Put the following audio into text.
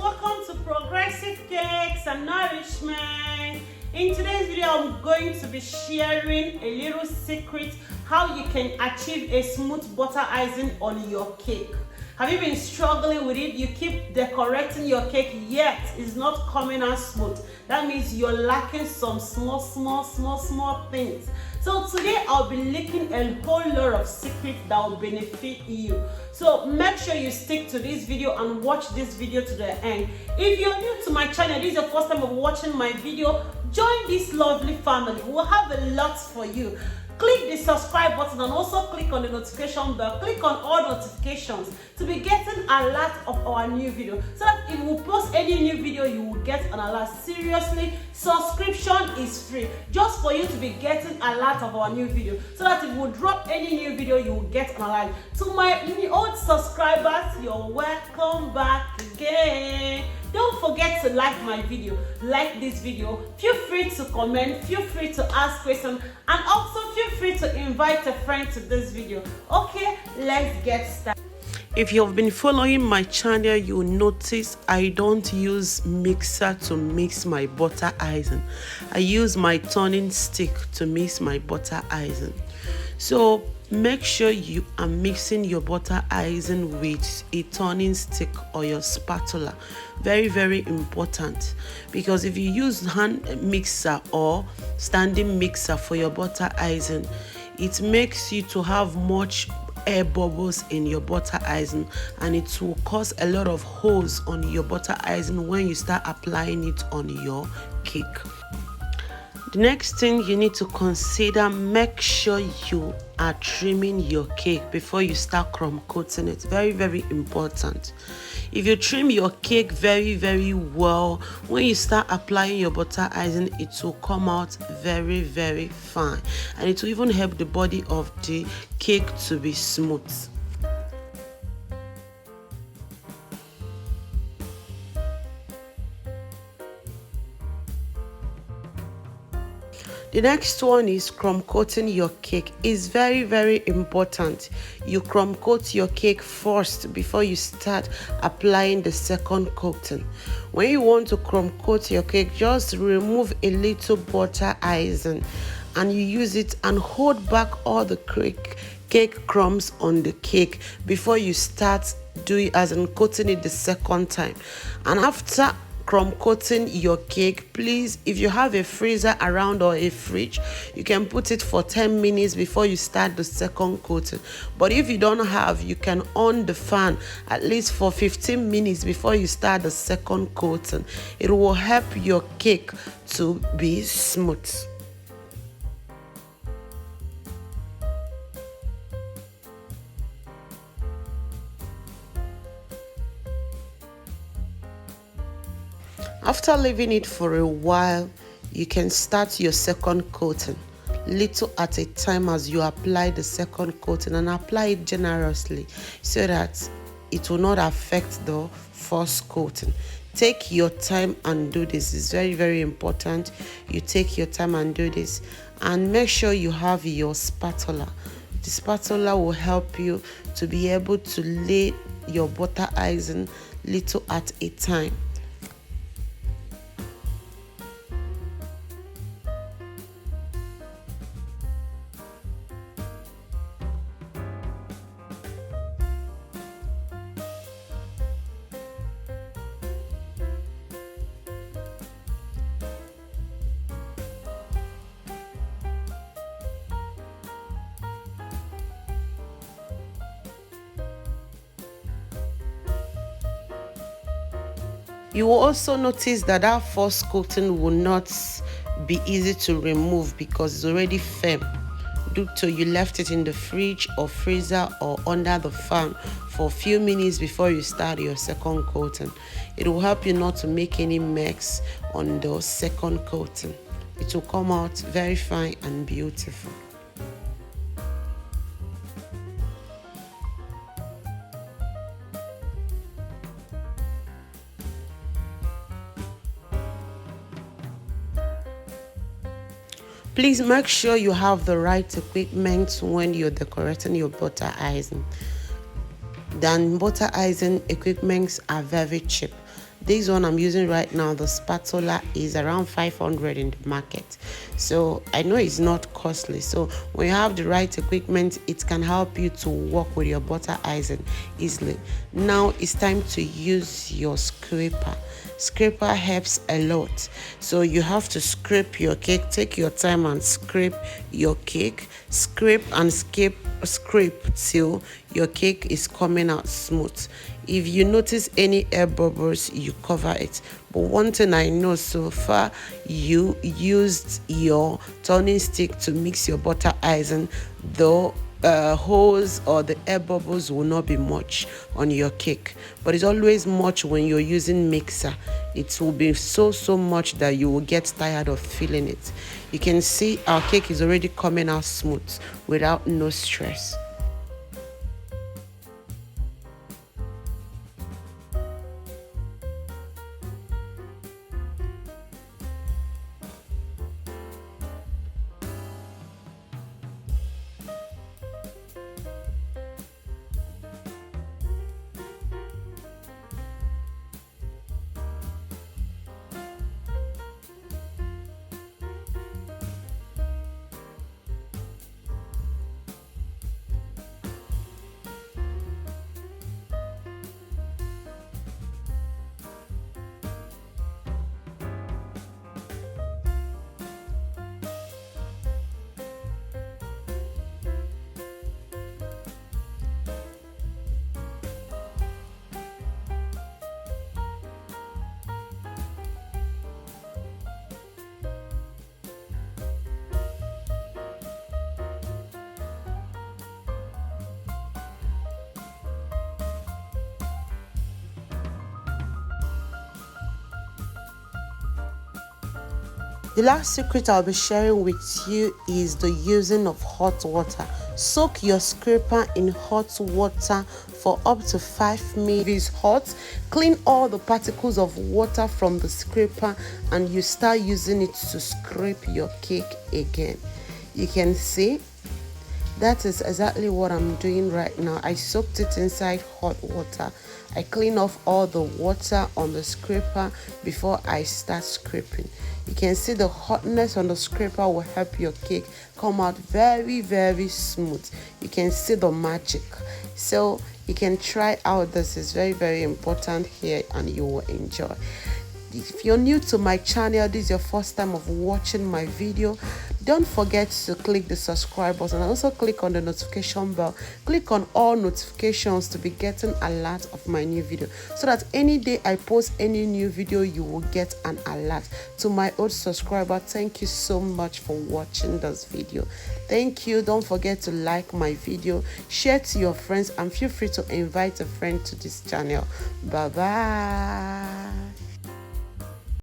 welcome to Progressive Cakes and Nourishment. In today's video, I'm going to be sharing a little secret how you can achieve a smooth butter icing on your cake. Have you been struggling with it? You keep decorating your cake, yet it's not coming out smooth. That means you're lacking some small things. So today I'll be leaking a whole lot of secrets that will benefit you. So make sure you stick to this video and watch this video to the end. If you're new to my channel, this is your first time of watching my video, join this lovely family. We'll have a lot for you. Click the subscribe button and also click on the notification bell. Click on all notifications to be getting alert of our new video, so that if we post any new video, you will get an alert. Seriously, subscription is free, just for you to be getting alert of our new video, so that if we drop any new video, you will get an alert. To my old subscribers, you're welcome back again. Don't forget to like my video, like this video. Feel free to comment, feel free to ask questions, and also feel free to invite a friend to this video. Okay, let's get started. If you've been following my channel, you'll notice I don't use mixer to mix my butter icing. I use my turning stick to mix my butter icing. So make sure you are mixing your butter icing with a turning stick or your spatula. Very important, because if you use hand mixer or standing mixer for your butter icing, it makes you to have much air bubbles in your butter icing, and it will cause a lot of holes on your butter icing when you start applying it on your cake. The next thing you need to consider, make sure you are trimming your cake before you start crumb coating it. Very important. If you trim your cake very well, when you start applying your butter icing, it will come out very fine, and it will even help the body of the cake to be smooth. The next one is crumb coating your cake. It's very important. You crumb coat your cake first before you start applying the second coating. When you want to crumb coat your cake, just remove a little butter icing and you use it and hold back all the cake crumbs on the cake before you start doing as in coating it the second time. And after crumb coating your cake, please, if you have a freezer around or a fridge, you can put it for 10 minutes before you start the second coating. But if you don't have, you can on the fan at least for 15 minutes before you start the second coating. It will help your cake to be smooth. After leaving it for a while, you can start your second coating, little at a time as you apply the second coating, and apply it generously so that it will not affect the first coating. Take your time and do this. It's very important. You take your time and do this, and make sure you have your spatula. The spatula will help you to be able to lay your butter icing little at a time. You will also notice that our first coating will not be easy to remove because it's already firm, due to you left it in the fridge or freezer or under the fan for a few minutes before you start your second coating. It will help you not to make any mess on the second coating. It will come out very fine and beautiful. Please make sure you have the right equipment when you're decorating your butter icing. Then butter icing equipments are very cheap. This one I'm using right now, the spatula, is around 500 in the market. So I know it's not costly. So when you have the right equipment, it can help you to work with your butter icing easily. Now it's time to use your scraper. Scraper helps a lot. So you have to scrape your cake. Take your time and scrape your cake. Scrape and scrape till your cake is coming out smooth. If you notice any air bubbles, you cover it. But one thing I know so far, you used your turning stick to mix your butter icing, though holes or the air bubbles will not be much on your cake, but it's always much when you're using mixer. It will be so much that you will get tired of feeling it. You can see our cake is already coming out smooth without no stress. The last secret I'll be sharing with you is the using of hot water. Soak your scraper in hot water for up to 5 minutes. If it's hot, clean all the particles of water from the scraper and you start using it to scrape your cake again. You can see that is exactly what I'm doing right now. I soaked it inside hot water. I clean off all the water on the scraper before I start scraping. You can see the hotness on the scraper will help your cake come out very smooth. You can see the magic. So you can try out this. Is very important here and you will enjoy. If you're new to my channel, this is your first time of watching my video, don't forget to click the subscribe button and also click on the notification bell. Click on all notifications to be getting alert of my new video, so that any day I post any new video, you will get an alert. To my old subscriber, thank you so much for watching this video. Thank you. Don't forget to like my video, share to your friends, and feel free to invite a friend to this channel. Bye bye.